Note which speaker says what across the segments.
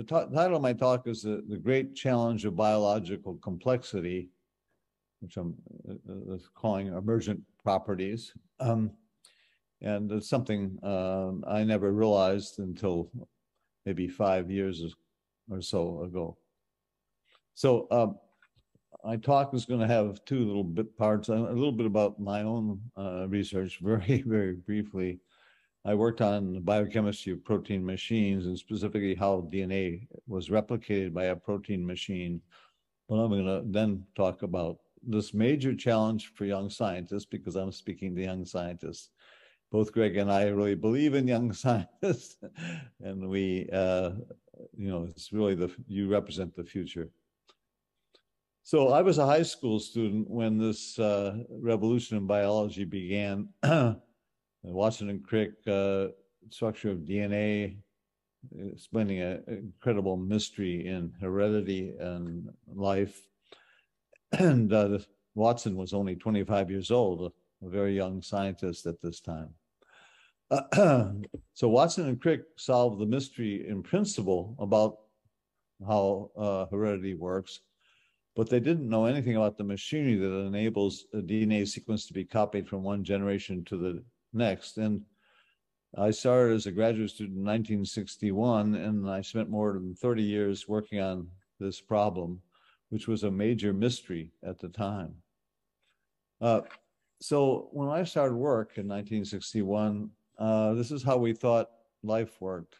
Speaker 1: title of my talk is the Great Challenge of Biological Complexity, which I'm calling emergent properties. And it's something I never realized until maybe 5 years or so ago. So my talk is going to have two little bit parts, a little bit about my own research, very, very briefly. I worked on the biochemistry of protein machines and specifically how DNA was replicated by a protein machine. But I'm going to then talk about this major challenge for young scientists, because I'm speaking to young scientists. Both Greg and I really believe in young scientists, and we, it's really you represent the future. So I was a high school student when this revolution in biology began. Watson and Crick, structure of DNA, explaining an incredible mystery in heredity and life. And Watson was only 25 years old, a very young scientist at this time. So Watson and Crick solved the mystery in principle about how heredity works, but they didn't know anything about the machinery that enables a DNA sequence to be copied from one generation to the next. And I started as a graduate student in 1961, and I spent more than 30 years working on this problem, which was a major mystery at the time. So when I started work in 1961, this is how we thought life worked.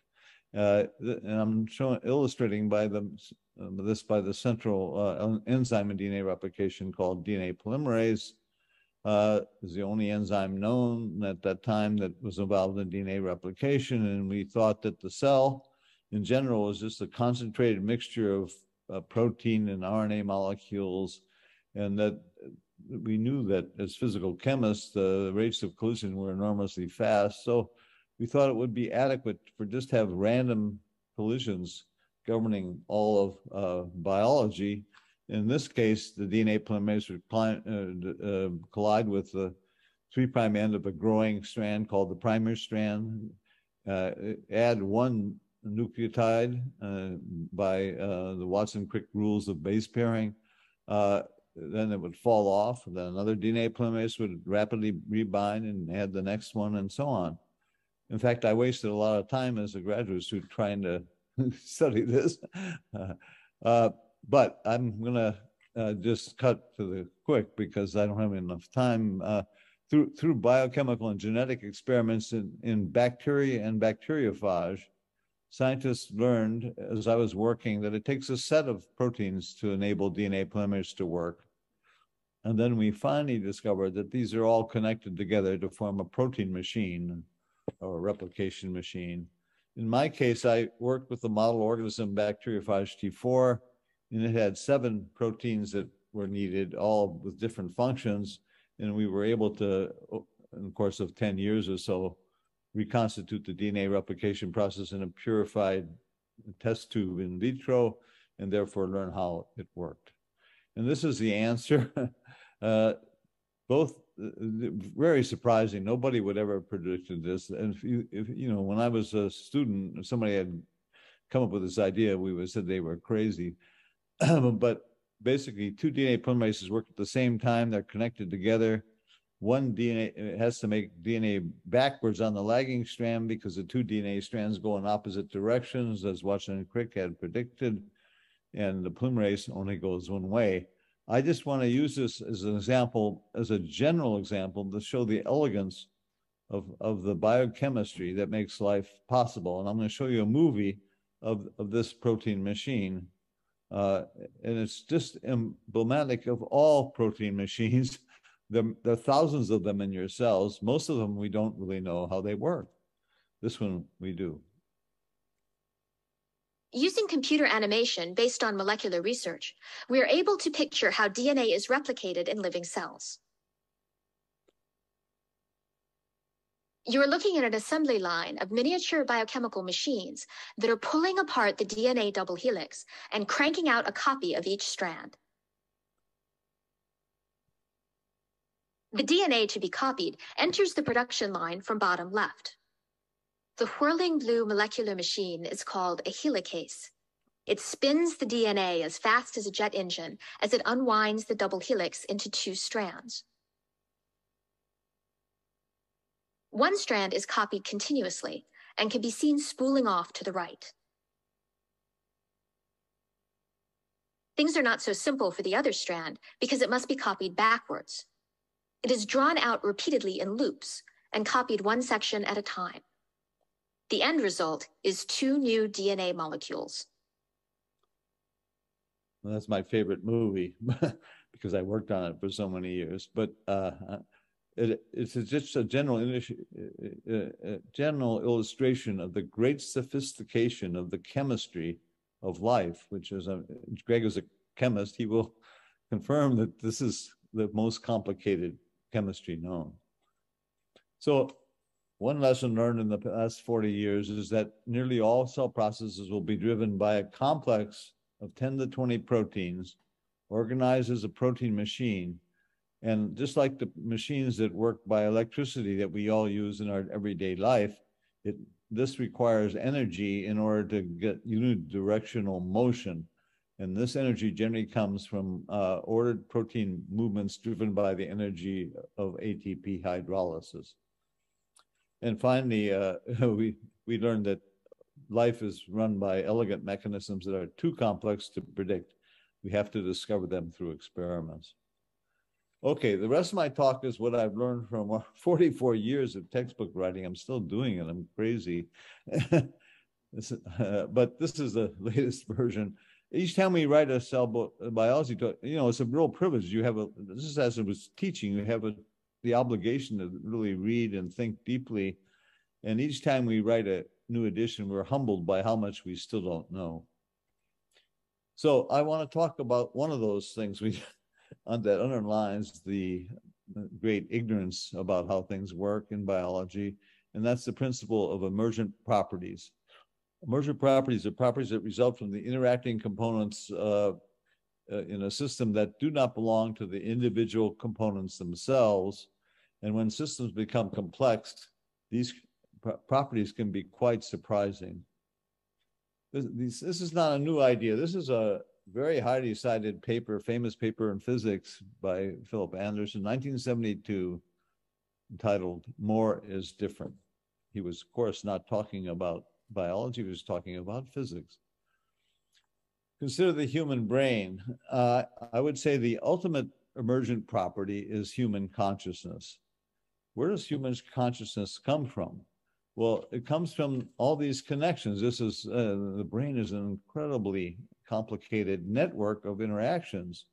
Speaker 1: And I'm illustrating by this by the central enzyme in DNA replication called DNA polymerase. Is the only enzyme known at that time that was involved in DNA replication. And we thought that the cell in general was just a concentrated mixture of protein and RNA molecules, and that we knew that as physical chemists, the rates of collision were enormously fast. So we thought it would be adequate for just have random collisions governing all of biology. In this case, the DNA polymerase would collide with the 3' end of a growing strand called the primary strand, add one nucleotide by the Watson-Crick rules of base pairing, then it would fall off, then another DNA polymerase would rapidly rebind and add the next one, and so on. In fact, I wasted a lot of time as a graduate student trying to study this. But I'm going to just cut to the quick because I don't have enough time. Through biochemical and genetic experiments in bacteria and bacteriophage, scientists learned as I was working that it takes a set of proteins to enable DNA polymerase to work. And then we finally discovered that these are all connected together to form a protein machine or a replication machine. In my case, I worked with the model organism bacteriophage T4, and it had 7 proteins that were needed, all with different functions. And we were able to, in the course of 10 years or so, reconstitute the DNA replication process in a purified test tube in vitro, and therefore learn how it worked. And this is the answer. Both very surprising. Nobody would ever have predicted this. And if when I was a student, if somebody had come up with this idea, we would have said they were crazy. But basically, 2 DNA polymerases work at the same time. They're connected together. One DNA has to make DNA backwards on the lagging strand because the 2 DNA strands go in opposite directions, as Watson and Crick had predicted, and the polymerase only goes one way. I just want to use this as an example, as a general example, to show the elegance of the biochemistry that makes life possible. And I'm going to show you a movie of this protein machine. And it's just emblematic of all protein machines. There are thousands of them in your cells. Most of them, we don't really know how they work. This one, we do.
Speaker 2: Using computer animation based on molecular research, we are able to picture how DNA is replicated in living cells. You are looking at an assembly line of miniature biochemical machines that are pulling apart the DNA double helix and cranking out a copy of each strand. The DNA to be copied enters the production line from bottom left. The whirling blue molecular machine is called a helicase. It spins the DNA as fast as a jet engine as it unwinds the double helix into two strands. One strand is copied continuously and can be seen spooling off to the right. Things are not so simple for the other strand because it must be copied backwards. It is drawn out repeatedly in loops and copied one section at a time. The end result is two new DNA molecules.
Speaker 1: Well, that's my favorite movie because I worked on it for so many years. But it's just a general illustration of the great sophistication of the chemistry of life, which is Greg is a chemist. He will confirm that this is the most complicated chemistry known. So one lesson learned in the past 40 years is that nearly all cell processes will be driven by a complex of 10 to 20 proteins organized as a protein machine. And just like the machines that work by electricity that we all use in our everyday life, this requires energy in order to get unidirectional motion. And this energy generally comes from ordered protein movements driven by the energy of ATP hydrolysis. And finally, we learned that life is run by elegant mechanisms that are too complex to predict. We have to discover them through experiments. Okay, the rest of my talk is what I've learned from 44 years of textbook writing. I'm still doing it. I'm crazy. But this is the latest version. Each time we write a cell biology talk, it's a real privilege. This is as I was teaching, you have the obligation to really read and think deeply. And each time we write a new edition, we're humbled by how much we still don't know. So I want to talk about one of those things that underlines the great ignorance about how things work in biology, and that's the principle of emergent properties. Emergent properties are properties that result from the interacting components in a system that do not belong to the individual components themselves. And when systems become complex, these properties can be quite surprising. This is not a new idea. This is a very highly cited paper, famous paper in physics by Philip Anderson, 1972, entitled "More is Different." He was, of course, not talking about biology, he was talking about physics. Consider the human brain. I would say the ultimate emergent property is human consciousness. Where does human consciousness come from? Well, it comes from all these connections. The brain is an incredibly complicated network of interactions.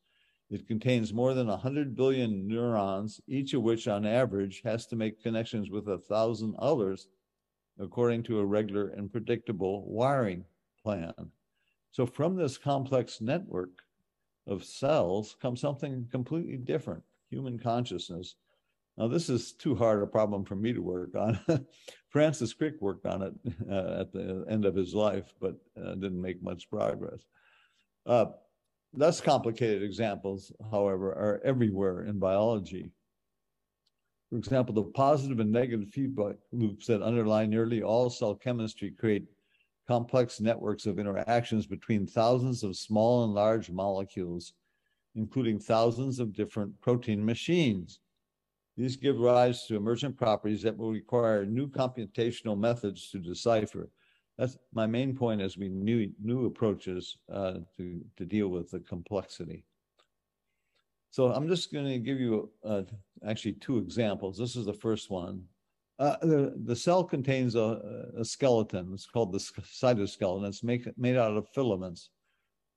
Speaker 1: It contains more than 100 billion neurons, each of which on average has to make connections with 1,000 others according to a regular and predictable wiring plan. So from this complex network of cells comes something completely different, human consciousness. Now, this is too hard a problem for me to work on. Francis Crick worked on it at the end of his life, but didn't make much progress. Less complicated examples, however, are everywhere in biology. For example, the positive and negative feedback loops that underlie nearly all cell chemistry create complex networks of interactions between thousands of small and large molecules, including thousands of different protein machines. These give rise to emergent properties that will require new computational methods to decipher. That's my main point, as we new approaches to deal with the complexity. So I'm just going to give you actually two examples. This is the first one. The cell contains a skeleton. It's called the cytoskeleton. It's made out of filaments,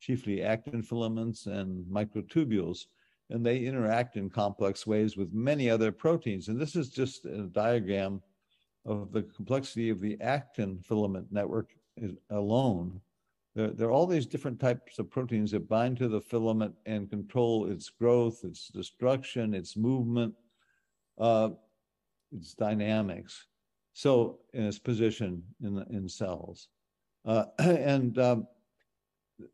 Speaker 1: chiefly actin filaments and microtubules, and they interact in complex ways with many other proteins. And this is just a diagram of the complexity of the actin filament network alone. There are all these different types of proteins that bind to the filament and control its growth, its destruction, its movement, its dynamics. So, in its position in cells.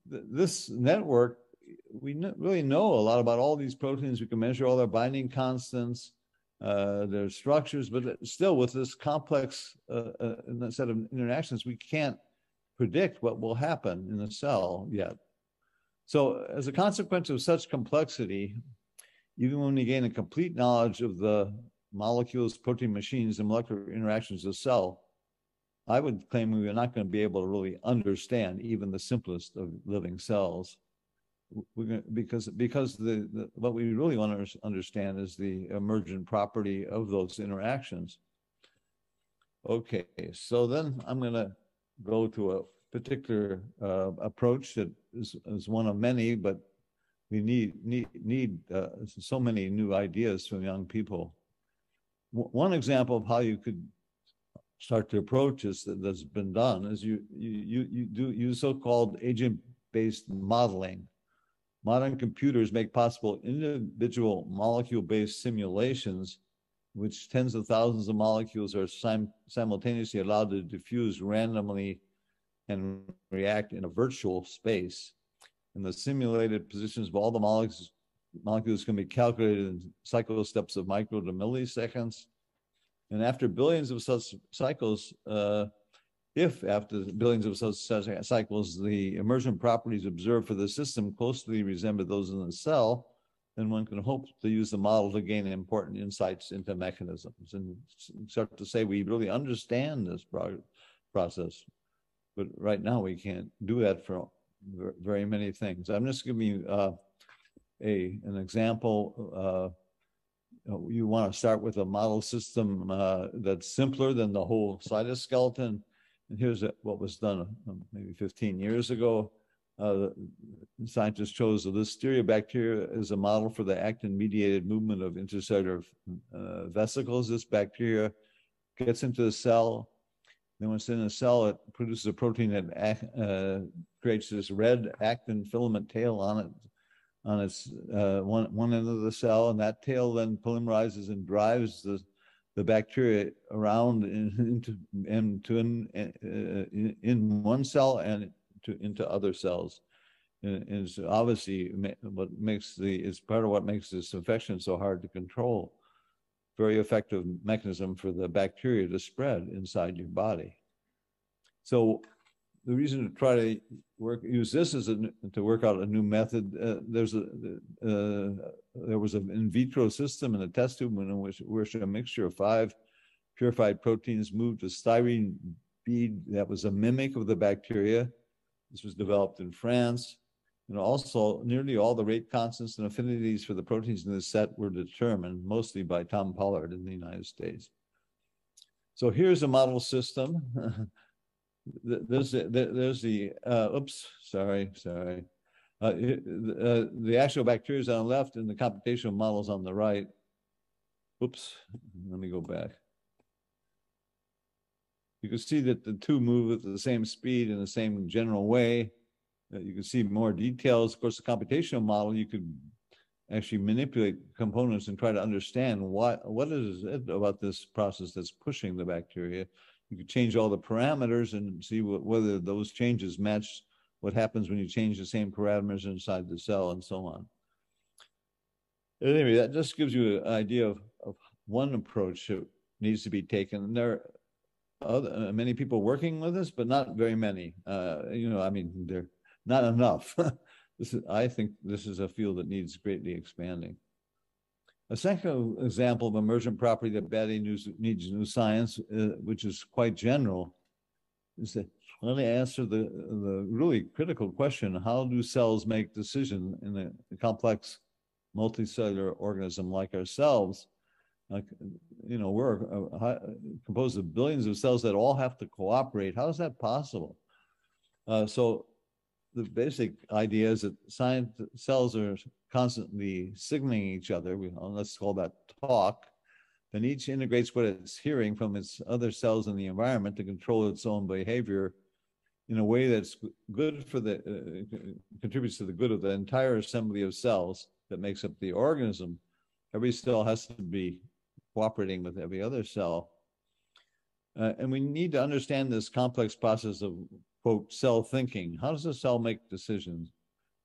Speaker 1: This network, we really know a lot about all these proteins. We can measure all their binding constants, their structures, but still with this complex set of interactions, we can't predict what will happen in the cell yet. So as a consequence of such complexity, even when we gain a complete knowledge of the molecules, protein machines, and molecular interactions of the cell, I would claim we are not going to be able to really understand even the simplest of living cells. Because what we really want to understand is the emergent property of those interactions. Okay, so then I'm going to go to a particular approach that is one of many, but we need so many new ideas from young people. One example of how you could start to approach this that's been done is you do use so-called agent-based modeling. Modern computers make possible individual molecule-based simulations, which tens of thousands of molecules are simultaneously allowed to diffuse randomly and react in a virtual space. And the simulated positions of all the molecules can be calculated in cycle steps of micro to milliseconds. And after billions of such cycles, if after billions of such cycles, the emergent properties observed for the system closely resemble those in the cell, then one can hope to use the model to gain important insights into mechanisms and start to say we really understand this process. But right now we can't do that for very many things. I'm just giving you an example. You want to start with a model system that's simpler than the whole cytoskeleton. And here's what was done maybe 15 years ago. Scientists chose the Listeria bacteria as a model for the actin-mediated movement of intercellular vesicles. This bacteria gets into the cell. Then when it's in the cell, it produces a protein that creates this red actin filament tail on its one end of the cell, and that tail then polymerizes and drives the bacteria around in one cell and into other cells. And it's obviously it's part of what makes this infection so hard to control. Very effective mechanism for the bacteria to spread inside your body. So the reason to try to use this is to work out a new method. There was an in vitro system in a test tube in which a mixture of 5 purified proteins moved a styrene bead that was a mimic of the bacteria. This was developed in France. And also, nearly all the rate constants and affinities for the proteins in this set were determined, mostly by Tom Pollard in the United States. So here's a model system. There's the oops, sorry. The actual bacteria is on the left and the computational models on the right. Oops, let me go back. You can see that the two move at the same speed in the same general way. You can see more details. Of course, the computational model, you could actually manipulate components and try to understand what is it about this process that's pushing the bacteria. You could change all the parameters and see whether those changes match what happens when you change the same parameters inside the cell and so on. Anyway, that just gives you an idea of one approach that needs to be taken. And there are many people working with this, but not very many. I mean, they're not enough. I think this is a field that needs greatly expanding. A second example of emergent property that badly needs new science, which is quite general, is that let me answer the really critical question: how do cells make decisions in a complex multicellular organism like ourselves? Like, we're composed of billions of cells that all have to cooperate. How is that possible? So the basic idea is that cells are constantly signaling each other. Let's call that talk. Then each integrates what it's hearing from its other cells in the environment to control its own behavior in a way that's good for contributes to the good of the entire assembly of cells that makes up the organism. Every cell has to be cooperating with every other cell. And we need to understand this complex process of, quote, cell thinking. How does a cell make decisions?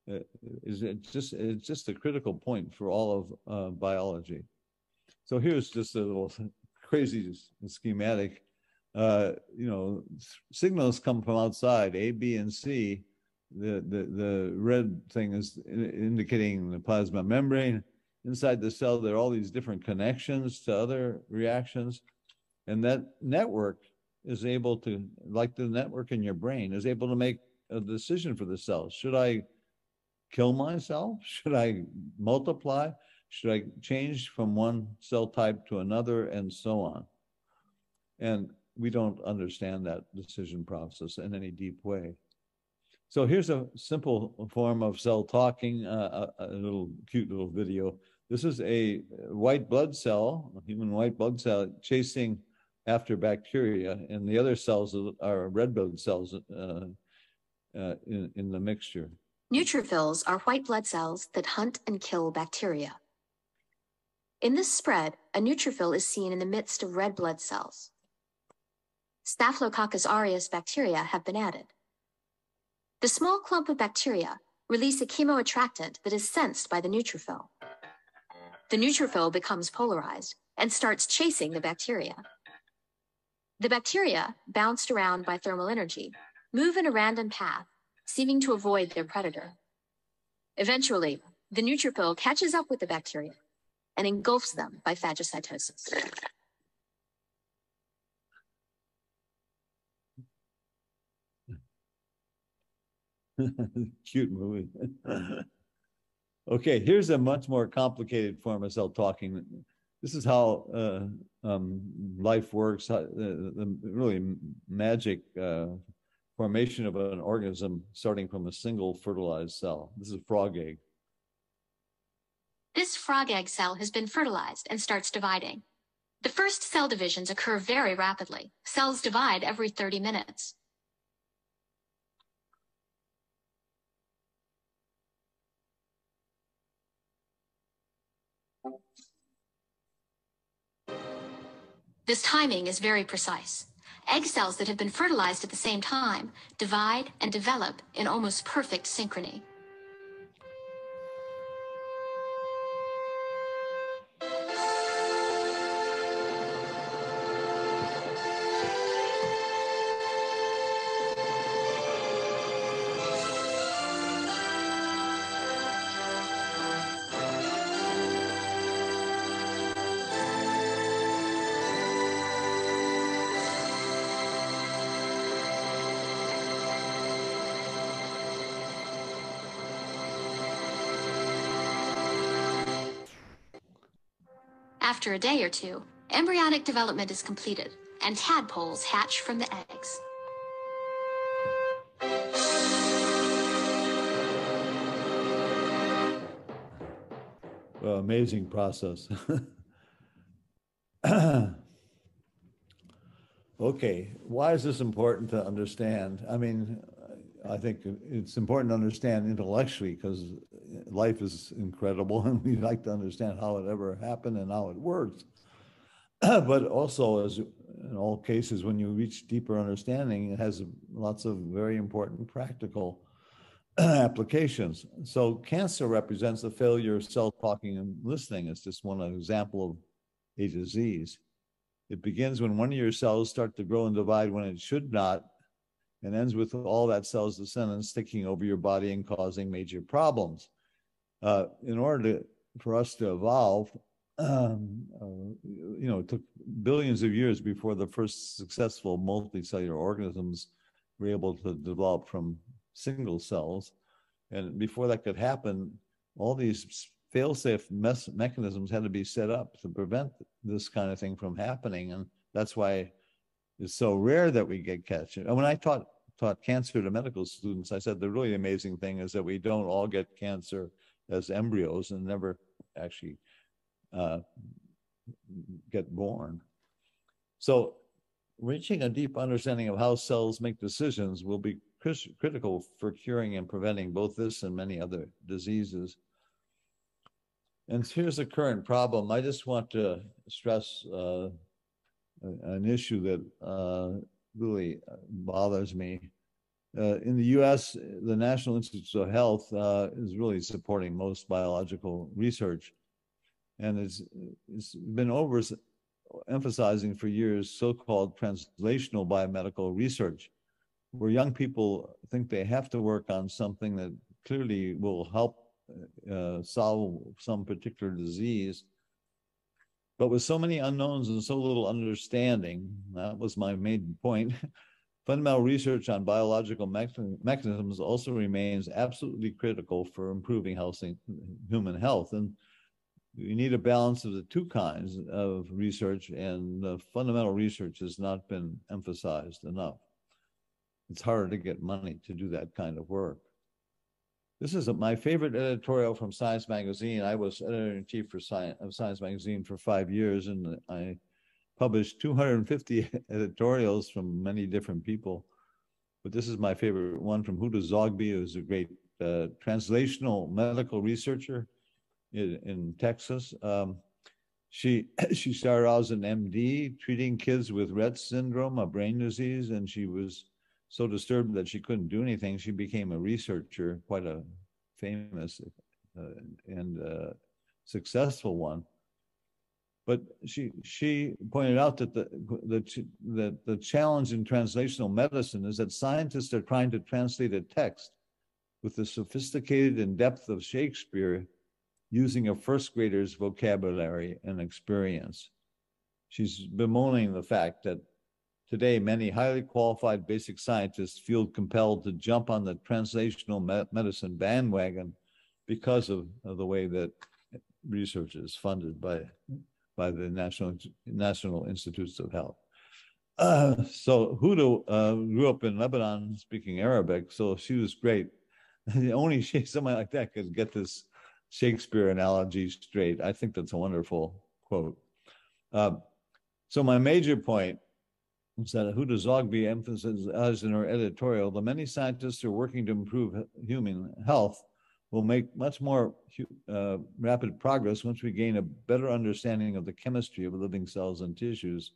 Speaker 1: It's just a critical point for all of biology. So here's just a little crazy schematic. you know, signals come from outside, A, B, and C. The red thing is indicating the plasma membrane. Inside the cell, there are all these different connections to other reactions. And that network is able to, like the network in your brain, is able to make a decision for the cell. Should I kill myself? Should I multiply? Should I change from one cell type to another, and so on? And we don't understand that decision process in any deep way. So here's a simple form of cell talking, a little cute little video. This is a white blood cell, a human white blood cell, chasing after bacteria, and the other cells are red blood cells in the mixture.
Speaker 2: Neutrophils are white blood cells that hunt and kill bacteria. In this spread, a neutrophil is seen in the midst of red blood cells. Staphylococcus aureus bacteria have been added. The small clump of bacteria release a chemoattractant that is sensed by the neutrophil. The neutrophil becomes polarized and starts chasing the bacteria. The bacteria, bounced around by thermal energy, move in a random path, seeming to avoid their predator. Eventually, the neutrophil catches up with the bacteria and engulfs them by phagocytosis.
Speaker 1: Cute movie. Okay, here's a much more complicated form of cell talking. This is how life works, the really magic formation of an organism starting from a single fertilized cell. This is a frog egg.
Speaker 2: This frog egg cell has been fertilized and starts dividing. The first cell divisions occur very rapidly. Cells divide every 30 minutes. This timing is very precise. Egg cells that have been fertilized at the same time divide and develop in almost perfect synchrony. After a day or two, embryonic development is completed, and tadpoles hatch from the eggs.
Speaker 1: Well, amazing process. Okay, why is this important to understand? I mean, I think it's important to understand intellectually because life is incredible and we like to understand how it ever happened and how it works. But also, as in all cases, when you reach deeper understanding, it has lots of very important practical applications. So cancer represents the failure of cell talking and listening. It's just one example of a disease. It begins when one of your cells start to grow and divide when it should not, and ends with all that cell's descendants taking over your body and causing major problems. In order for us to evolve, it took billions of years before the first successful multicellular organisms were able to develop from single cells. And before that could happen, all these fail-safe mechanisms had to be set up to prevent this kind of thing from happening. And that's why it's so rare that we get cancer. And when I taught cancer to medical students, I said the really amazing thing is that we don't all get cancer as embryos and never actually get born. So reaching a deep understanding of how cells make decisions will be critical for curing and preventing both this and many other diseases. And here's the current problem. I just want to stress an issue that really bothers me. In the US, the National Institutes of Health is really supporting most biological research. And it's been emphasizing for years so-called translational biomedical research, where young people think they have to work on something that clearly will help solve some particular disease. But with so many unknowns and so little understanding, that was my main point, fundamental research on biological mechanisms also remains absolutely critical for improving human health. And you need a balance of the two kinds of research, and fundamental research has not been emphasized enough. It's harder to get money to do that kind of work. This is my favorite editorial from Science Magazine. I was editor-in-chief of Science Magazine for 5 years, and I published 250 editorials from many different people. But this is my favorite one from Huda Zogby, who's a great translational medical researcher in Texas. She started out as an MD treating kids with Rett syndrome, a brain disease, and she was so disturbed that she couldn't do anything. She became a researcher, quite a famous and successful one. But she pointed out that the challenge in translational medicine is that scientists are trying to translate a text with the sophisticated and depth of Shakespeare using a first grader's vocabulary and experience. She's bemoaning the fact that today many highly qualified basic scientists feel compelled to jump on the translational medicine bandwagon because of the way that research is funded by the National Institutes of Health. So Huda grew up in Lebanon speaking Arabic, so she was great. Only somebody like that could get this Shakespeare analogy straight. I think that's a wonderful quote. So my major point is that Huda Zogby emphasizes in her editorial, the many scientists who are working to improve human health will make much more rapid progress once we gain a better understanding of the chemistry of living cells and tissues.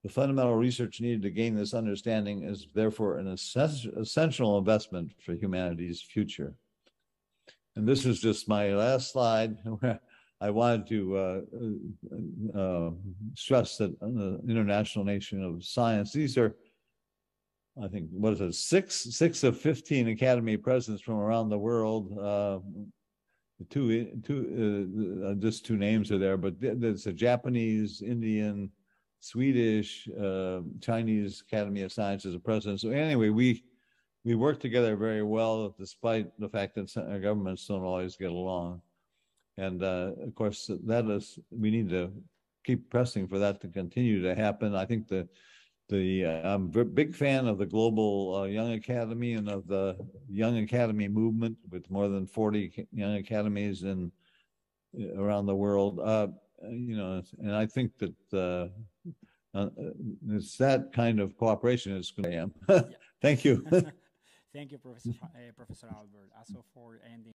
Speaker 1: The fundamental research needed to gain this understanding is therefore an essential investment for humanity's future. And this is just my last slide. I wanted to stress that the International Nation of Science, these are, I think, what is it, six of 15 Academy presidents from around the world. Just two names are there, but there's a Japanese, Indian, Swedish, Chinese Academy of Sciences president. So anyway, we work together very well, despite the fact that our governments don't always get along. And of course, we need to keep pressing for that to continue to happen. I think I'm a big fan of the Global Young Academy and of the Young Academy movement, with more than 40 young academies around the world. And I think that it's that kind of cooperation is going to am. Thank you.
Speaker 3: Thank you, Professor Albert. Also for ending.